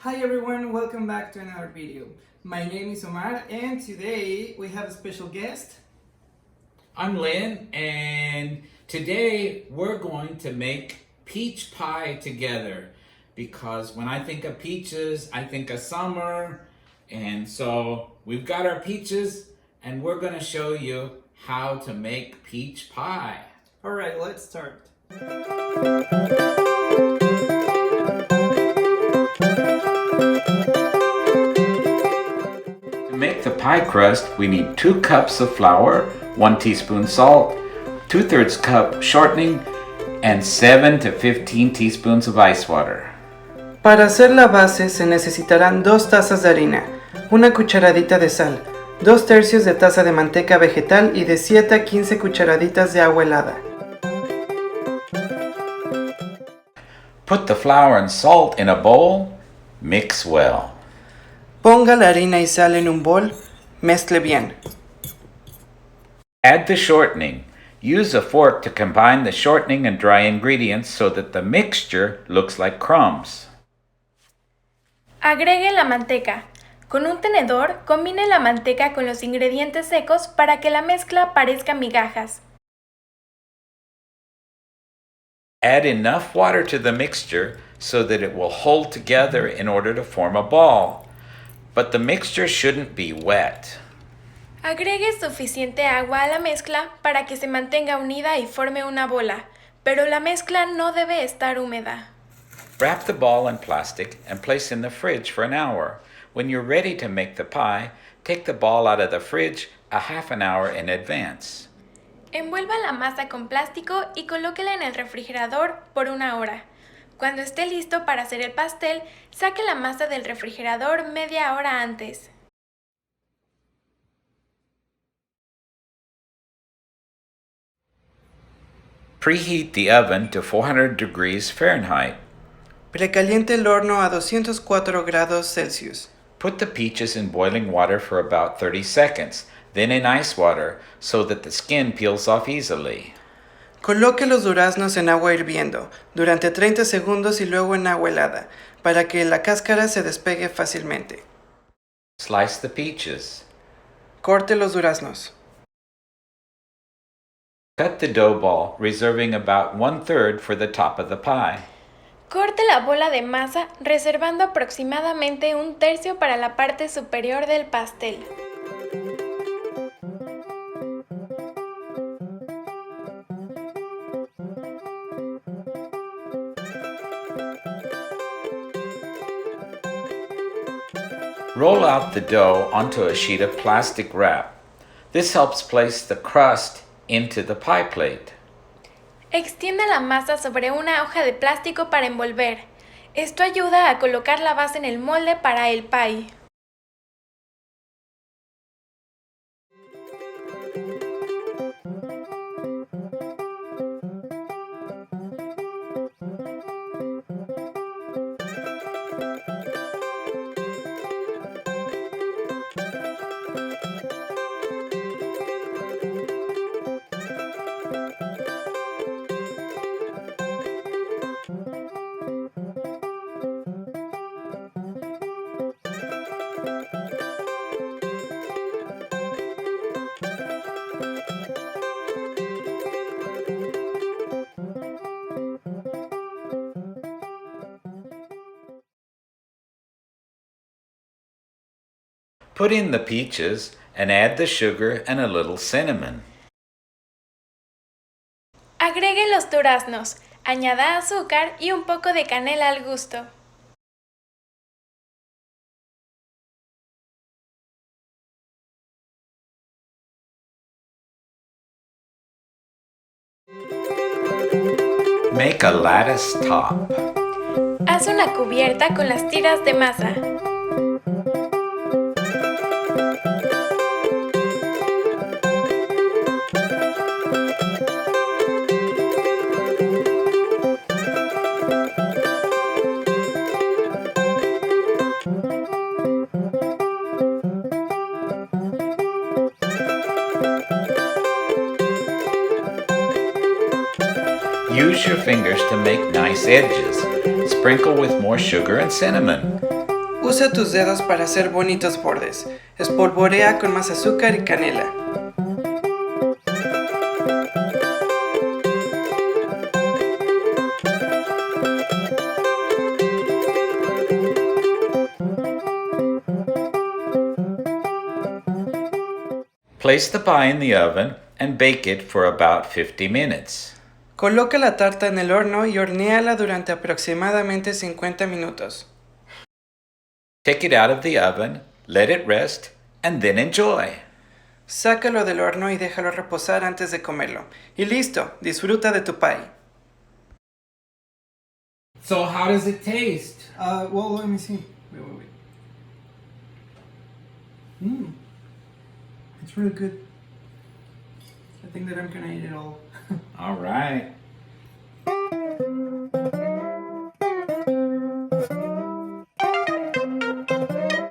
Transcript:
Hi everyone, welcome back to another video. My name is Omar and today we have a special guest. I'm Lynn and today we're going to make peach pie together because when I think of peaches, I think of summer, and so we've got our peaches and we're going to show you how to make peach pie. Alright, let's start. To make the pie crust, we need 2 cups of flour, 1 teaspoon salt, 2/3 cup shortening, and 7 to 15 teaspoons of ice water. Para hacer la base se necesitarán 2 tazas de harina, una cucharadita de sal, 2/3 de taza de manteca vegetal y de 7 a 15 cucharaditas de agua helada. Put the flour and salt in a bowl, mix well. Ponga la harina y sal en un bol, mezcle bien. Add the shortening. Use a fork to combine the shortening and dry ingredients so that the mixture looks like crumbs. Agregue la manteca. Con un tenedor, combine la manteca con los ingredientes secos para que la mezcla parezca migajas. Add enough water to the mixture so that it will hold together in order to form a ball. But the mixture shouldn't be wet. Agregue suficiente agua a la mezcla para que se mantenga unida y forme una bola, pero la mezcla no debe estar húmeda. Wrap the ball in plastic and place in the fridge for an hour. When you're ready to make the pie, take the ball out of the fridge a half an hour in advance. Envuelva la masa con plástico y colóquela en el refrigerador por una hora. Cuando esté listo para hacer el pastel, saque la masa del refrigerador media hora antes. Preheat the oven to 400 degrees Fahrenheit. Precaliente el horno a 204 grados Celsius. Put the peaches in boiling water for about 30 seconds, then in ice water so that the skin peels off easily. Coloque los duraznos en agua hirviendo durante 30 segundos y luego en agua helada para que la cáscara se despegue fácilmente. Slice the peaches. Corte los duraznos. Cut the dough ball, reserving about 1/3 for the top of the pie. Corte la bola de masa, reservando aproximadamente 1/3 para la parte superior del pastel. Roll out the dough onto a sheet of plastic wrap. This helps place the crust into the pie plate. Extienda la masa sobre una hoja de plástico para envolver. Esto ayuda a colocar la base en el molde para el pie. Put in the peaches and add the sugar and a little cinnamon. Agregue los duraznos, añada azúcar y un poco de canela al gusto. Make a lattice top. Haz una cubierta con las tiras de masa. Use your fingers to make nice edges. Sprinkle with more sugar and cinnamon. Usa tus dedos para hacer bonitos bordes. Espolvorea con más azúcar y canela. Place the pie in the oven and bake it for about 50 minutes. Coloca la tarta en el horno y hornéala durante aproximadamente 50 minutos. Take it out of the oven, let it rest, and then enjoy. Sácalo del horno y déjalo reposar antes de comerlo. Y listo, disfruta de tu pie. So how does it taste? Well, let me see. Wait. It's really good. I think that I'm gonna eat it all. All right.